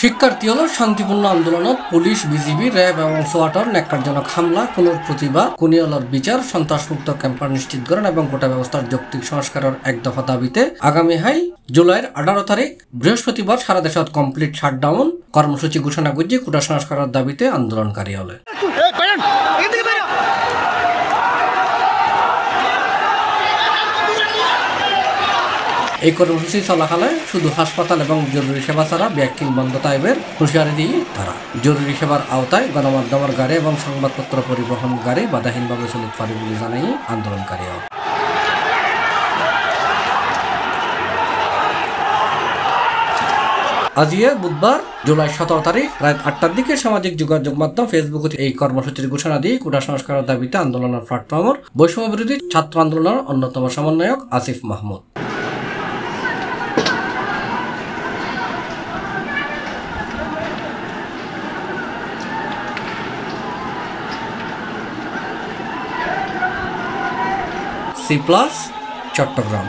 শিক্ষার্থী হল শান্তিপূর্ণ আন্দোলনত পুলিশ বিজিবি র্যাব এবং সোয়াটার ন্যাক্কারজনক হামলা পুনর প্রতিবাদ কুনিয়লর বিচার সন্ত্রাসমুক্ত ক্যাম্পার নিশ্চিতকরণ এবং গোটা ব্যবস্থার যৌক্তিক সংস্কারের এক দফা দাবিতে আগামী জুলাইয়ের 18 তারিখ বৃহস্পতিবার সারা দেশত কমপ্লিট শাটডাউন কর্মসূচি ঘোষণা করছে কোটা সংস্কারের দাবিতে আন্দোলনকারী হলে। এই কর্মসূচি চলাকালে শুধু হাসপাতাল এবং জরুরি সেবা ছাড়া ব্যাকিং বন্ধ তাইবের হুঁশিয়ারি দিয়ে তারা জরুরি সেবার আওতায় গণমাধ্যমের গাড়ি এবং সংবাদপত্র পরিবহন গাড়ি বাধাহীনভাবে চলিত পারে বলে জানাই আন্দোলনকারী। আজিয়ে বুধবার জুলাই 17 তারিখ রাত 8টার দিকে সামাজিক যোগাযোগ মাধ্যম ফেসবুকে এই কর্মসূচির ঘোষণা দিয়ে কোটা সংস্কারের দাবিতে আন্দোলনের প্ল্যাটফর্মের বৈষম্য বিরোধী ছাত্র আন্দোলনের অন্যতম সমন্বয়ক আসিফ মাহমুদ। C+ চট্টগ্রাম।